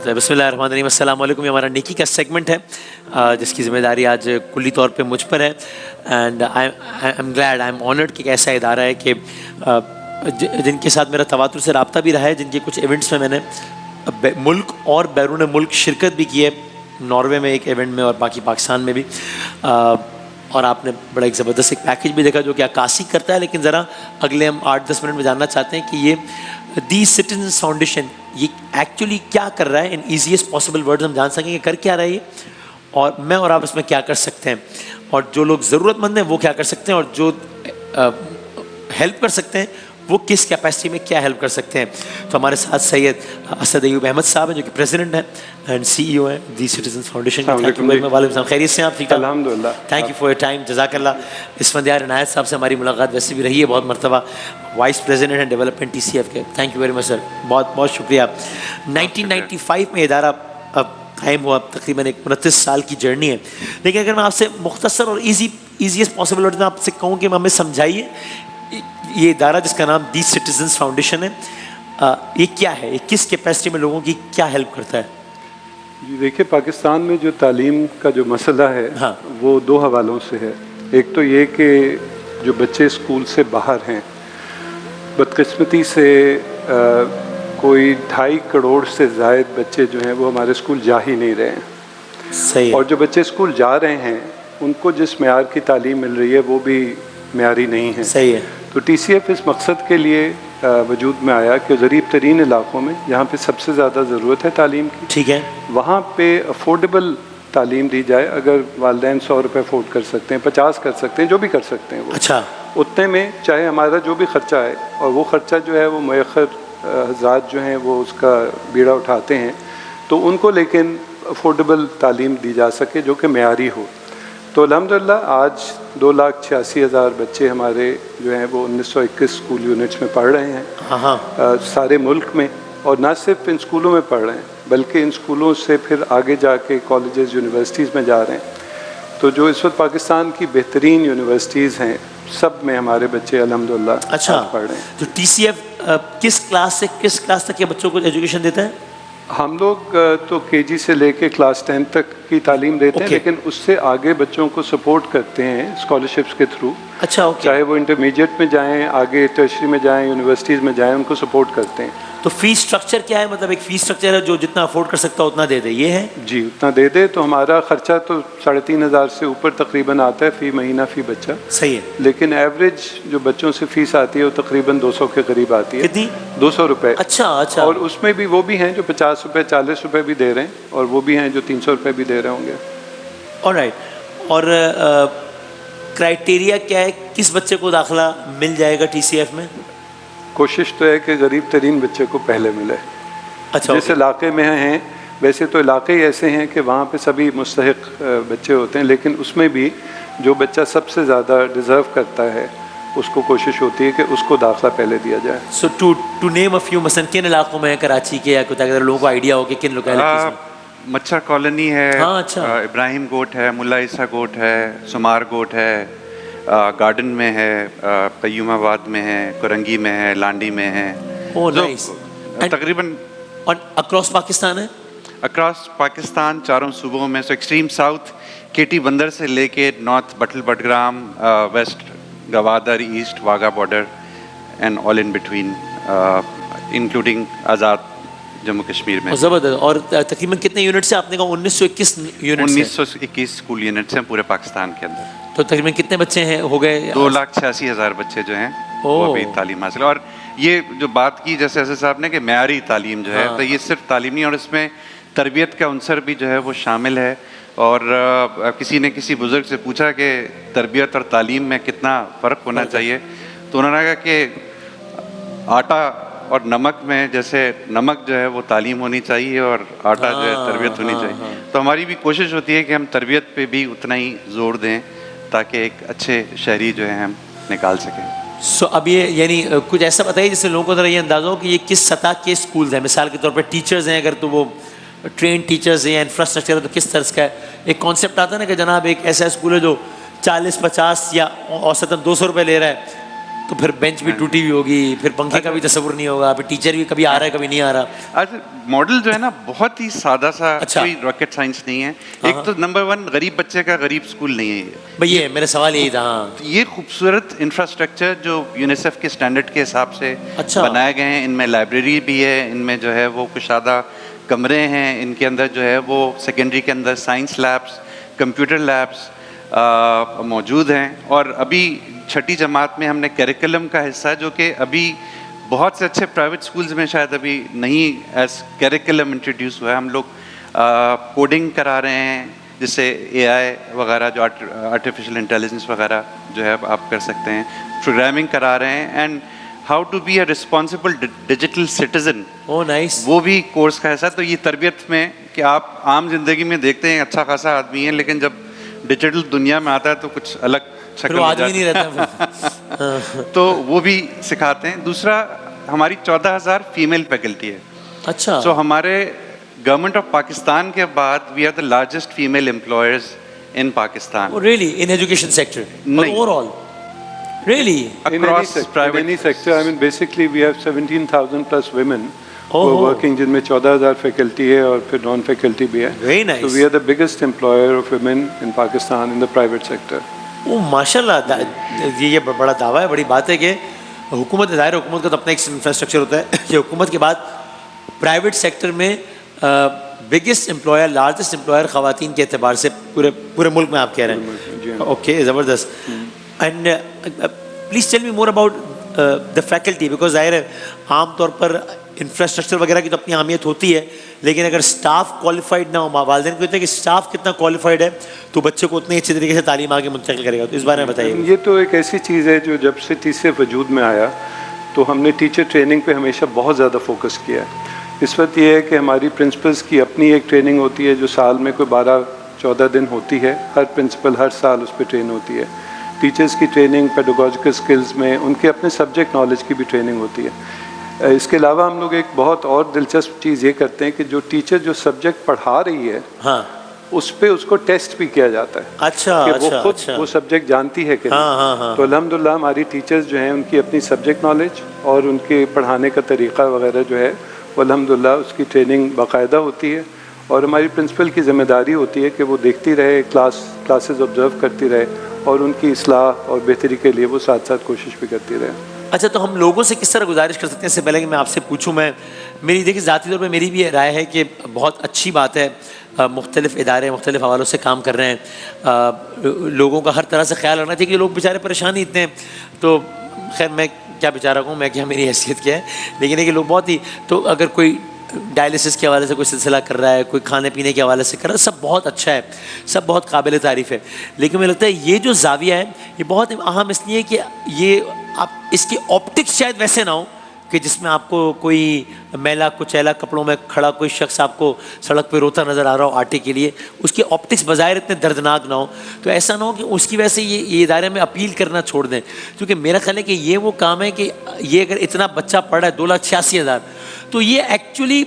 بسم اللہ الرحمن الرحیم. السلام علیکم. یہ ہمارا نیکی کا سیگمنٹ ہے جس کی ذمہ داری آج کلی طور پہ مجھ پر ہے. And I am glad, I am honoured کہ ایک ایسا ادارہ ہے کہ جن کے ساتھ میرا تواتر سے رابطہ بھی رہا ہے, جن کے کچھ ایونٹس میں میں نے ملک اور بیرون ملک شرکت بھی کی ہے, ناروے میں ایک ایونٹ میں اور باقی پاکستان میں بھی. اور آپ نے بڑا ایک زبردست ایک پیکیج بھی دیکھا جو کہ عکاسی کرتا ہے. لیکن ذرا اگلے ہم 8-10 منٹ میں جاننا چاہتے ہیں کہ یہ دی سٹیزنز فاؤنڈیشن یہ ایکچولی کیا کر رہا ہے. ان ایزیسٹ پاسبل ورڈز ہم جان سکیں کہ کر کیا رہا ہے یہ, اور میں اور آپ اس میں کیا کر سکتے ہیں, اور جو لوگ ضرورت مند ہیں وہ کیا کر سکتے ہیں, اور جو ہیلپ کر سکتے ہیں وہ کس کیپیسٹی میں کیا ہیلپ کر سکتے ہیں. تو ہمارے ساتھ سید اسد ایوب احمد صاحب ہیں جو کہ پریزیڈنٹ ہیں اینڈ سی ای او ہیں دی سٹیزنز فاؤنڈیشن. وعلیکم السلام. خیریت سے ہیں آپ؟ ٹھیک ہے الحمدللہ. Thank you for your time. جزاک اللہ. اسفندیار عنایت صاحب سے ہماری ملاقات ویسے بھی رہی ہے بہت مرتبہ, وائس پریزیڈنٹ ہیں ڈیولپمنٹ ٹی سی ایف کے. تھینک یو ویری مچ سر, بہت بہت شکریہ. 1995 میں ادارہ قائم ہوا, تقریباً 29 سال کی جرنی ہے. لیکن اگر میں آپ سے مختصر اور ایزیسٹ پاسبل ورڈ میں آپ سے کہوں کہ ہمیں سمجھائیے یہ ادارہ جس کا نام دی سٹیزنز فاؤنڈیشن ہے یہ کیا ہے, یہ کس کیپیسٹی میں لوگوں کی کیا ہیلپ کرتا ہے؟ جی دیکھیے, پاکستان میں جو تعلیم کا جو مسئلہ ہے وہ دو حوالوں سے ہے. ایک تو یہ کہ جو بچے اسکول سے باہر ہیں, بدقسمتی سے کوئی 2.5 کروڑ سے زائد بچے جو ہیں وہ ہمارے اسکول جا ہی نہیں رہے ہیں. صحیح. اور جو بچے اسکول جا رہے ہیں ان کو جس معیار کی تعلیم مل رہی ہے وہ بھی معیاری نہیں ہے. صحیح ہے. تو ٹی سی ایف اس مقصد کے لیے وجود میں آیا کہ غریب ترین علاقوں میں جہاں پہ سب سے زیادہ ضرورت ہے تعلیم کی, ٹھیک ہے, وہاں پہ افورڈیبل تعلیم دی جائے. اگر والدین 100 روپے افورڈ کر سکتے ہیں, 50 کر سکتے ہیں, جو بھی کر سکتے ہیں وہ, اچھا, اتنے میں چاہے ہمارا جو بھی خرچہ ہے, اور وہ خرچہ جو ہے وہ میسر حضرات جو ہیں وہ اس کا بیڑا اٹھاتے ہیں, تو ان کو لیکن افورڈیبل تعلیم دی جا سکے جو کہ معیاری ہو. تو الحمدللہ آج 2,86,000 بچے ہمارے جو ہیں وہ 1921 اسکول یونٹس میں پڑھ رہے ہیں سارے ملک میں. اور نہ صرف ان اسکولوں میں پڑھ رہے ہیں بلکہ ان اسکولوں سے پھر آگے جا کے کالجز یونیورسٹیز میں جا رہے ہیں. تو جو اس وقت پاکستان کی بہترین یونیورسٹیز ہیں سب میں ہمارے بچے الحمدللہ پڑھ رہے ہیں. تو ٹی سی ایف کس کلاس سے کس کلاس تک کے بچوں کو ایجوکیشن دیتا ہے؟ ہم لوگ تو کے جی سے لے کے کلاس 10 تک کی تعلیم دیتے ہیں, لیکن اس سے آگے بچوں کو سپورٹ کرتے ہیں اسکالرشپس کے تھرو. اچھا, چاہے وہ انٹرمیڈیٹ میں جائیں, آگے ٹرشری میں جائیں, یونیورسٹیز میں جائیں, ان کو سپورٹ کرتے ہیں. تو فیس اسٹرکچر کیا ہے؟ مطلب ایک فیس اسٹرکچر ہے جو جتنا افورڈ کر سکتا ہے اتنا دے دے, یہ ہے؟ جی اتنا دے دے. تو ہمارا خرچہ تو 3,500 سے اوپر تقریباً آتا ہے فی مہینہ فی بچہ. صحیح ہے. لیکن ایوریج جو بچوں سے فیس آتی ہے وہ تقریباً 200 کے قریب آتی ہے. کتنی؟ 200 روپے. اچھا اچھا. اور اس میں بھی وہ بھی ہیں جو 50 روپے 40 روپے بھی دے رہے ہیں, اور وہ بھی ہیں جو 300 روپے بھی دے رہے ہوں گے. آلرائٹ. اور کرائٹیریا کیا ہے, کس بچے کو داخلہ مل جائے گا ٹی سی ایف میں؟ کوشش تو ہے کہ غریب ترین بچے کو پہلے ملے. اچھا, جس علاقے میں ہیں, ویسے تو علاقے ہی ایسے ہیں کہ وہاں پہ سبھی مستحق بچے ہوتے ہیں, لیکن اس میں بھی جو بچہ سب سے زیادہ ڈیزرو کرتا ہے اس کو کوشش ہوتی ہے کہ اس کو داخلہ پہلے دیا جائے. سو ٹو نیم اے فیو, مثلا کن علاقوں میں, کراچی کے یا کچھ, اگر لوگوں کو آئیڈیا ہو کہ کن لوکیلٹیز میں؟ مچھر کالونی ہے, ابراہیم گوٹ ہے, ملا عیسیٰ گوٹ ہے, سمار گوٹ ہے, گارڈن میں ہے, قیوم آباد میں ہے, کرنگی میں ہے, لانڈی میں ہے. تقریباً اور اکراس پاکستان ہے؟ اکراس پاکستان چاروں صوبوں میں. So extreme south Keti Bandar سے لے کے north Battal Battagram, west Gwadar, east Wagah border, and all in between including Azad Jammu Kashmir میں. زبردست. اور تقریباً کتنے یونٹس ہیں آپ نے کہا؟ 1921 یونٹس. 1921 اسکول یونٹس ہیں پورے پاکستان کے اندر. تو تقریباً کتنے بچے ہیں ہو گئے؟ 2,86,000 بچے جو ہیں وہ ابھی تعلیم حاصل. اور یہ جو بات کی جیسے اسد صاحب نے کہ معیاری تعلیم جو ہے, تو یہ صرف تعلیم نہیں, اور اس میں تربیت کا عنصر بھی جو ہے وہ شامل ہے. اور کسی نے کسی بزرگ سے پوچھا کہ تربیت اور تعلیم میں کتنا فرق ہونا چاہیے, تو انہوں نے کہا کہ آٹا اور نمک میں جیسے نمک جو ہے وہ تعلیم ہونی چاہیے اور آٹا جو ہے تربیت ہونی چاہیے. تو ہماری بھی کوشش ہوتی ہے کہ ہم تربیت پہ بھی اتنا ہی زور دیں تاکہ ایک اچھے شہری جو ہے ہم نکال سکیں. سو اب یہ یعنی کچھ ایسا بتائیے جس سے لوگوں کو ذرا یہ اندازہ ہو کہ یہ کس سطح کے اسکولز ہیں. مثال کے طور پر ٹیچرز ہیں, اگر تو وہ ٹرین ٹیچرز ہیں یا انفراسٹرکچر ہے تو کس طرح کا ہے. ایک کانسیپٹ آتا ہے نا کہ جناب ایک ایسا اسکول ہے جو 40-50 یا اوسطاً 200 روپے لے رہا ہے, تو پھر بینچ بھی ٹوٹی ہوئی ہوگی, پھر پنکھے کا بھی تصور نہیں ہوگا, پھر ٹیچر بھی کبھی آ رہا ہے کبھی نہیں آ رہا. آج ماڈل جو ہے نا بہت ہی سادہ سا, کوئی راکٹ سائنس نہیں ہے. ایک تو نمبر 1 غریب بچے کا غریب اسکول نہیں ہے بھئی, یہ میرا سوال یہی تھا. یہ خوبصورت انفراسٹرکچر جو یونیسیف کے اسٹینڈرڈ کے حساب سے بنائے گئے ہیں, ان میں لائبریری بھی ہے, ان میں جو ہے وہ کشادہ کمرے ہیں, ان کے اندر جو ہے وہ سیکنڈری کے اندر سائنس لیبس, کمپیوٹر لیبس موجود ہیں. اور ابھی 6ٹھی جماعت میں ہم نے کیریکولم کا حصہ جو کہ ابھی بہت سے اچھے پرائیویٹ سکولز میں شاید ابھی نہیں ایز کیریکولم انٹروڈیوس ہوا ہے. ہم لوگ کوڈنگ کرا رہے ہیں, جس سے اے آئی وغیرہ جو آرٹیفیشیل انٹیلیجنس وغیرہ جو ہے آپ کر سکتے ہیں, پروگرامنگ کرا رہے ہیں, and how to be a responsible digital citizen, وہ بھی کورس کا حصہ. تو یہ تربیت میں کہ آپ عام زندگی میں دیکھتے ہیں اچھا خاصا آدمی ہے, لیکن جب ڈیجیٹل دنیا میں آتا ہے تو کچھ الگ شکل ہو جاتی ہے, تو وہ بھی سکھاتے ہیں. دوسرا ہماری 14,000 فیمیل فیکلٹی ہے. اچھا, سو ہمارے گورنمنٹ آف پاکستان کے بعد we are the largest female employers in Pakistan. Really in education sector overall, really across private any sector? I mean basically we have 17,000 plus women who are working, جن میں 14,000 faculty ہے اور پھر naan faculty بھی ہے. Very nice. So we are the biggest employer of women in Pakistan in the private sector. ماشاء اللہ, یہ بڑا دعویٰ ہے, بڑی بات ہے کہ حکومت, ظاہر حکومت کا تو اپنا ایک انفراسٹرکچر ہوتا ہے کہ حکومت کے بعد پرائیویٹ سیکٹر میں بگیسٹ امپلائر, لارجسٹ امپلائر خواتین کے اعتبار سے پورے ملک میں آپ کہہ رہے ہیں. اوکے, زبردست. And please tell me more about the faculty, because ظاہر ہے عام طور پر انفراسٹرکچر وغیرہ کی تو اپنی اہمیت ہوتی ہے, لیکن اگر اسٹاف کوالیفائڈ نہ ہو, والدین کو ہوتا ہے کہ اسٹاف کتنا کوالیفائڈ ہے تو بچے کو اتنے اچھے طریقے سے تعلیم آگے منتقل کرے گا. تو اس بارے میں بتائیے. یہ تو ایک ایسی چیز ہے جو جب سے ٹیچر وجود میں آیا تو ہم نے ٹیچر ٹریننگ پہ ہمیشہ بہت زیادہ فوکس کیا ہے. اس وقت یہ ہے کہ ہماری پرنسپلس کی اپنی ایک ٹریننگ ہوتی ہے جو سال میں کوئی 12-14 دن ہوتی ہے. ہر پرنسپل ہر سال اس پہ ٹرین ہوتی ہے. ٹیچرس کی ٹریننگ, پیڈاگوجیکل سکلز میں ان کے اپنے سبجیکٹ نالج کی بھی ٹریننگ ہوتی ہے. اس کے علاوہ ہم لوگ ایک بہت اور دلچسپ چیز یہ کرتے ہیں کہ جو ٹیچر جو سبجیکٹ پڑھا رہی ہے اس پہ اس کو ٹیسٹ بھی کیا جاتا ہے. اچھا, کہ وہ خود وہ سبجیکٹ جانتی ہے کہ نہیں. تو الحمدللہ ہماری ٹیچرز جو ہیں ان کی اپنی سبجیکٹ نالج اور ان کے پڑھانے کا طریقہ وغیرہ جو ہے وہ الحمدللہ اس کی ٹریننگ باقاعدہ ہوتی ہے. اور ہماری پرنسپل کی ذمہ داری ہوتی ہے کہ وہ دیکھتی رہے, کلاسز آبزرو کرتی رہے اور ان کی اصلاح اور بہتری کے لیے وہ ساتھ ساتھ کوشش بھی کرتی رہے. اچھا, تو ہم لوگوں سے کس طرح گزارش کر سکتے ہیں؟ اس سے پہلے کہ میں آپ سے پوچھوں, میری دیکھیے ذاتی طور پہ میری بھی رائے ہے کہ بہت اچھی بات ہے, مختلف ادارے مختلف حوالوں سے کام کر رہے ہیں, لوگوں کا ہر طرح سے خیال رکھنا چاہیے کہ لوگ بیچارے پریشان ہی اتنے ہیں. تو خیر میں کیا بیچارہ ہوں, میں کیا, میری حیثیت کیا ہے, لیکن ہے کہ لوگ بہت ہی, تو اگر کوئی ڈائلسس کے حوالے سے کوئی سلسلہ کر رہا ہے, کوئی کھانے پینے کے حوالے سے کر رہا ہے, سب بہت اچھا ہے, سب بہت قابل تعریف ہے. لیکن مجھے لگتا ہے یہ جو زاویہ ہے یہ بہت اہم اس لیے کہ یہ آپ اس کی آپٹکس شاید ویسے نہ ہو کہ جس میں آپ کو کوئی میلا کچیلا کپڑوں میں کھڑا کوئی شخص آپ کو سڑک پہ روتا نظر آ رہا ہو آٹے کے لیے, اس کی آپٹکس بظاہر اتنے دردناک نہ ہو. تو ایسا نہ ہو کہ اس کی وجہ سے یہ ادارے میں اپیل کرنا چھوڑ دیں, کیونکہ میرا خیال ہے کہ یہ وہ کام ہے کہ یہ اگر اتنا بچہ پڑھ رہا ہے 2,86,000, تو یہ ایکچولی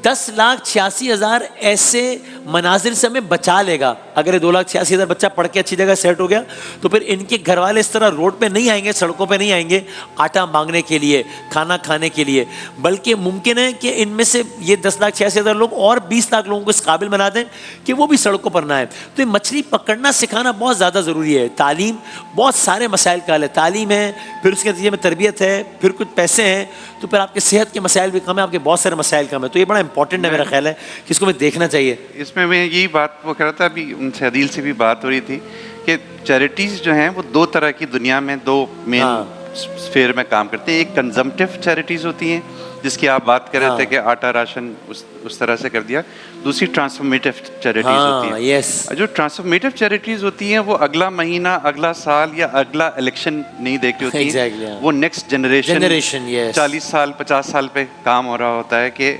10,86,000 ایسے مناظر سے ہمیں بچا لے گا. اگر یہ 2,86,000 بچہ پڑھ کے اچھی جگہ سیٹ ہو گیا تو پھر ان کے گھر والے اس طرح روڈ پہ نہیں آئیں گے, سڑکوں پہ نہیں آئیں گے آٹا مانگنے کے لیے, کھانا کھانے کے لیے, بلکہ ممکن ہے کہ ان میں سے یہ 10,86,000 لوگ اور 20 لاکھ لوگوں کو اس قابل بنا دیں کہ وہ بھی سڑکوں پر نہ آئیں. تو یہ مچھلی پکڑنا سکھانا بہت زیادہ ضروری ہے. تعلیم بہت سارے مسائل کا حل ہے, تعلیم ہے, پھر اس کے نتیجے میں تربیت ہے, پھر کچھ پیسے ہیں, تو پھر آپ کے صحت کے مسائل بھی کم ہیں, آپ کے بہت سارے مسائل کم ہیں. تو یہ بڑا امپورٹنٹ ہے میرا خیال ہے کہ اس کو میں دیکھنا چاہیے. اس میں یہی بات وہ کہہ رہا تھا, ابھی ان سے عدیل سے بھی بات ہو رہی تھی کہ چیریٹیز جو ہیں وہ 2 طرح کی دنیا میں 2 مین اسفیئر میں کام کرتے ہیں. ایک کنزمپٹیو چیریٹیز ہوتی ہیں جس کی آپ بات کر رہے تھے کہ آٹا راشن اس طرح سے کر دیا. دوسری ٹرانسفارمیٹیو چیریٹیز ہوتی ہیں. جو ٹرانسفارمیٹیو چیریٹیز ہوتی ہیں وہ اگلا مہینہ, اگلا سال یا اگلا الیکشن نہیں دیکھتی ہوتی ہیں, وہ نیکسٹ جنریشن 40 سال 50 سال پہ کام ہو رہا ہوتا ہے. کہ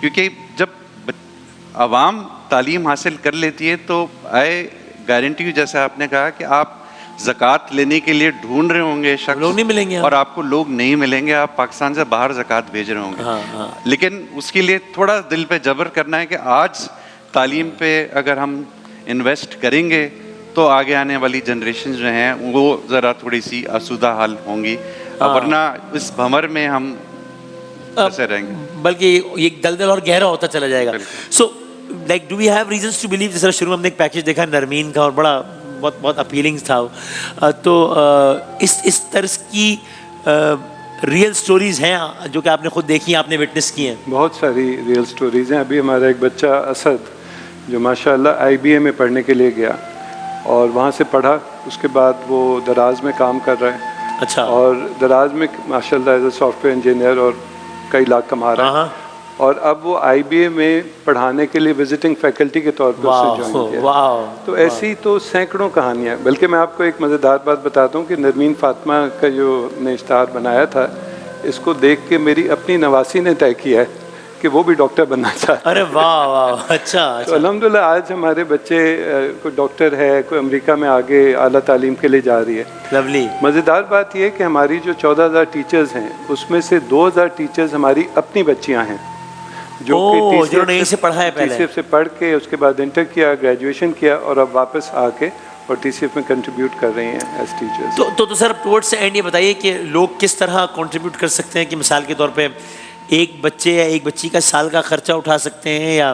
کیونکہ جب عوام تعلیم حاصل کر لیتی ہے تو آئے گارنٹی, جیسے آپ نے کہا کہ آپ زکوٰۃ لینے کے لیے ڈھونڈ رہے ہوں گے شخص, لوگ نہیں ملیں گے اور آپ کو لوگ نہیں ملیں گے, آپ پاکستان سے باہر زکوٰۃ بھیج رہے ہوں گے. لیکن اس کے لیے تھوڑا دل پہ جبر کرنا ہے کہ آج تعلیم پہ اگر ہم انویسٹ کریں گے تو آگے آنے والی جنریشن جو ہیں وہ ذرا تھوڑی سی آسودہ حال ہوں گی. ورنہ اس بھمر میں ہم کیسے رہیں گے. بلکہ یہ دلدل اور گہرا ہوتا چلا جائے گا. So like do we have reasons to believe, جس طرح شروع میں ہم نے ایک پیکیج دیکھا نرمین کا اور بڑا بہت اپیلنگ تھا, تو اس طرز کی ریئل سٹوریز ہیں جو کہ آپ نے خود دیکھی ہیں, آپ نے وٹنس کی ہیں؟ بہت ساری ریئل سٹوریز ہیں. ابھی ہمارا ایک بچہ اسد جو ماشاء اللہ IBA میں پڑھنے کے لیے گیا اور وہاں سے پڑھا, اس کے بعد وہ دراز میں کام کر رہا ہے. اچھا. اور دراز میں ماشاء اللہ as a software engineer اور کئی لاکھ کما رہا ہے. اور اب وہ IBA میں پڑھانے کے لیے وزٹنگ فیکلٹی کے طور پر اس نے جوائن کیا. تو ایسی تو سینکڑوں کہانیاں. بلکہ میں آپ کو ایک مزیدار بات بتاتا ہوں کہ نرمین فاطمہ کا جو نے اشتہار بنایا تھا, اس کو دیکھ کے میری اپنی نواسی نے طے کیا ہے کہ وہ بھی ڈاکٹر بننا چاہتا ہے. ارے واہ واہ, اچھا. تو الحمدللہ آج ہمارے بچے کوئی ڈاکٹر ہے, کوئی امریکہ میں آگے اعلیٰ تعلیم کے لیے جا رہی ہے. لولی. مزیدار بات یہ کہ ہماری جو 14,000 ٹیچرز ہیں اس میں سے 2,000 ٹیچرز ہماری اپنی بچیاں ہیں جو کہ TCF سے پڑھا ہے پہلے. TCF سے پڑھ کے اس کے بعد انٹر کیا, گریجویشن کیا اور اب واپس آ کے اور TCF میں کنٹریبیوٹ کر رہی ہیں ایز ٹیچرز. تو سر ٹورڈ سے اینڈ یہ بتائیے کہ لوگ کس طرح کنٹریبیوٹ کر سکتے ہیں, کہ مثال کے طور پہ ایک بچے یا ایک بچی کا سال کا خرچہ اٹھا سکتے ہیں, یا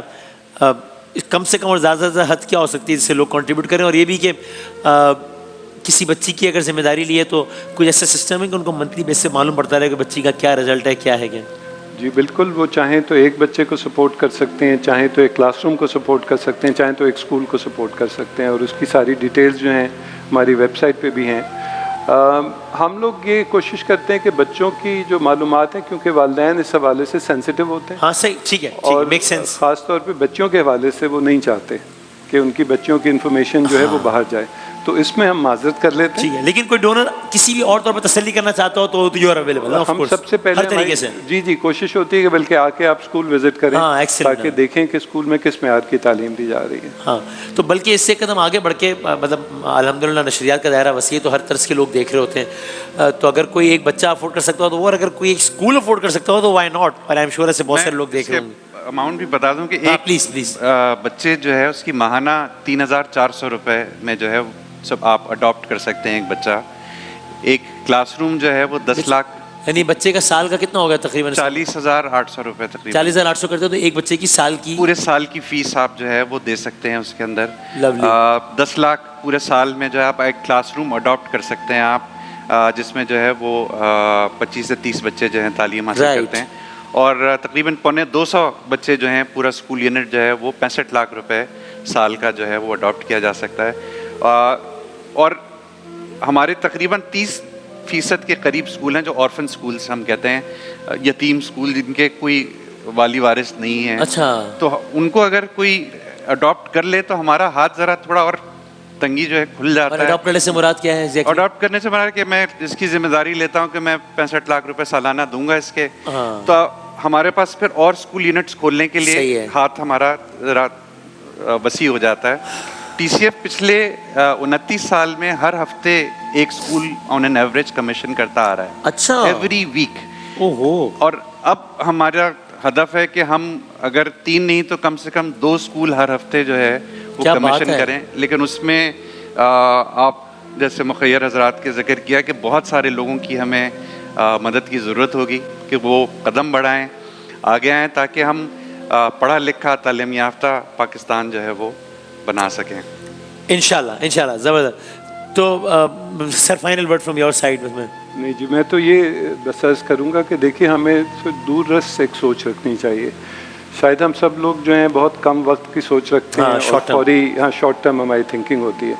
کم سے کم اور زیادہ سے زیادہ حد کیا ہو سکتی ہے جس سے لوگ کنٹریبیوٹ کریں؟ اور یہ بھی کہ کسی بچی کی اگر ذمہ داری لی ہے تو کوئی ایسا سسٹم ہے کہ ان کو منتھلی بیس سے معلوم پڑتا رہے کہ بچی کا کیا رزلٹ ہے, کیا ہے کیا؟ جی بالکل, وہ چاہیں تو ایک بچے کو سپورٹ کر سکتے ہیں, چاہیں تو ایک کلاس روم کو سپورٹ کر سکتے ہیں, چاہیں تو ایک اسکول کو سپورٹ کر سکتے ہیں. اور اس کی ساری ڈیٹیلز جو ہیں ہماری ویب سائٹ پہ بھی ہیں. ہم لوگ یہ کوشش کرتے ہیں کہ بچوں کی جو معلومات ہیں, کیونکہ والدین اس حوالے سے سینسیٹیو ہوتے ہیں. ہاں صحیح, ٹھیک ہے, اور میک سینس. خاص طور پہ بچوں کے حوالے سے وہ نہیں چاہتے کہ ان کی بچوں کی انفارمیشن جو ہے وہ باہر جائے. تو اس میں ہم معذرت کر لیتے ہیں. لیکن کوئی ڈونر کسی بھی اور طور پر تسلی کرنا چاہتا ہو تو یو آر اویلیبل. ہم سب سے پہلے ہر طریقے سے جی کوشش ہوتی ہے کہ بلکہ آ کے آپ اسکول وزٹ کریں تاکہ دیکھیں کہ اسکول میں کس معیار کی تعلیم دی جا رہی ہے. ہاں, تو بلکہ اس سے قدم آگے بڑھ کے مطلب الحمدللہ نشریات کا دائرہ وسیع ہے, تو ہر طرز کے لوگ دیکھ رہے ہوتے ہیں. تو اگر کوئی ایک بچہ افورڈ کر سکتا ہو تو وہ, اگر کوئی ایک اسکول افورڈ کر سکتا ہو تو وائی ناٹ. اور آئی ایم شیور ایسے بہت سارے لوگ دیکھ رہے ہوں گے. اماؤنٹ بھی بتا دوں کہ ایک پلیز بچے جو ہے اس کی ماہانہ 3,400 روپے میں جو ہے سب آپ اڈاپٹ کر سکتے ہیں ایک بچہ. ایک کلاس روم جو ہے وہ 10 لاکھ, یعنی بچے کا سال کا کتنا ہوگا تقریباً؟ 40,800 روپے تقریباً. 40,800 کرتے ہو تو ایک بچے کی سال کی, پورے سال کی فیس آپ جو ہے وہ دے سکتے ہیں اس کے اندر. 10 لاکھ پورے سال میں جو ہے آپ ایک کلاس روم اڈاپٹ کر سکتے ہیں آپ, جس میں جو ہے وہ 25 سے 30 بچے جو ہیں تعلیم حاصل کرتے ہیں. اور تقریباً 250 بچے جو ہیں, پورا اسکول یونٹ جو ہے وہ 65 لاکھ روپے سال کا جو ہے وہ اڈاپٹ کیا جا سکتا ہے. اور ہمارے تقریباً 30% کے قریب اسکول ہیں جو آرفن اسکولس ہم کہتے ہیں, یتیم اسکول جن کے کوئی والی وارث نہیں ہے. اچھا. تو ان کو اگر کوئی اڈاپٹ کر لے تو ہمارا ہاتھ ذرا تھوڑا اور تنگی جو ہے کھل جاتا ہے. اڈاپٹ کرنے سے مراد کیا ہے؟ اڈاپٹ کرنے سے مراد کہ میں اس کی ذمہ داری لیتا ہوں کہ میں 65 لاکھ روپے سالانہ دوں گا اس کے, تو ہمارے پاس پھر اور اسکول یونٹس کھولنے کے لیے ہاتھ ہمارا ذرا وسیع ہو جاتا ہے. TCF پچھلے 29 سال میں ہر ہفتے ایک school on an average commission کرتا آ رہا ہے. اچھا. Every week. اور اب ہمارا ہدف ہے کہ ہم اگر 3 نہیں تو کم سے کم 2 اسکول ہر ہفتے جو ہے وہ کمیشن کریں. لیکن اس میں آپ جیسے مخیر حضرات کے ذکر کیا کہ بہت سارے لوگوں کی ہمیں مدد کی ضرورت ہوگی کہ وہ قدم بڑھائیں, آگے آئیں, تاکہ ہم پڑھا لکھا تعلیم یافتہ پاکستان جو ہے وہ بنا سکیں. انشاءاللہ. زبردست. تو sir final word from your side میں. نہیں جی, میں تو یہ بس عرض کروں گا کہ دیکھیے ہمیں دور رس ایک سوچ رکھنی چاہیے. شاید ہم سب لوگ جو ہیں بہت کم وقت کی سوچ رکھتے ہیں اور فوری شارٹ ٹرم ہماری تھنکنگ ہوتی ہے.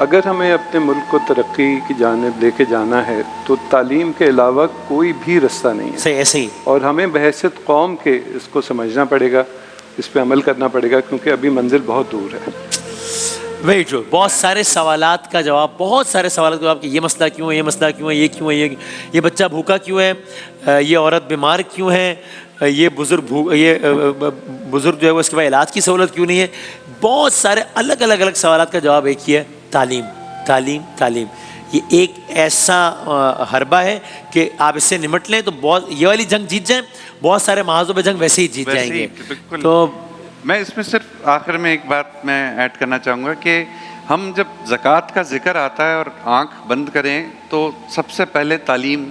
اگر ہمیں اپنے ملک کو ترقی کی جانب لے کے جانا ہے تو تعلیم کے علاوہ کوئی بھی رستہ نہیں ہے. صحیح ایسے ہی. اور ہمیں بحیثیت قوم کے اس کو سمجھنا پڑے گا, اس پہ عمل کرنا پڑے گا, کیونکہ ابھی منزل بہت دور ہے. Very true. بہت سارے سوالات کا جواب, کہ یہ مسئلہ کیوں ہے, یہ مسئلہ کیوں ہے, یہ کیوں ہے, یہ بچہ بھوکا کیوں ہے, یہ عورت بیمار کیوں ہے, یہ بزرگ جو ہے وہ اس کے بعد علاج کی سہولت کیوں نہیں ہے. بہت سارے الگ الگ سوالات کا جواب ایک ہی ہے, تعلیم تعلیم تعلیم. یہ ایک ایسا حربہ ہے کہ آپ اس سے نمٹ لیں تو یہ والی جنگ جیت جائیں, بہت سارے محاذوں پہ جنگ ویسے ہی جیت جائیں گے. تو میں اس میں صرف آخر میں ایک بات میں ایڈ کرنا چاہوں گا کہ ہم جب زکوٰۃ کا ذکر آتا ہے اور آنکھ بند کریں تو سب سے پہلے تعلیم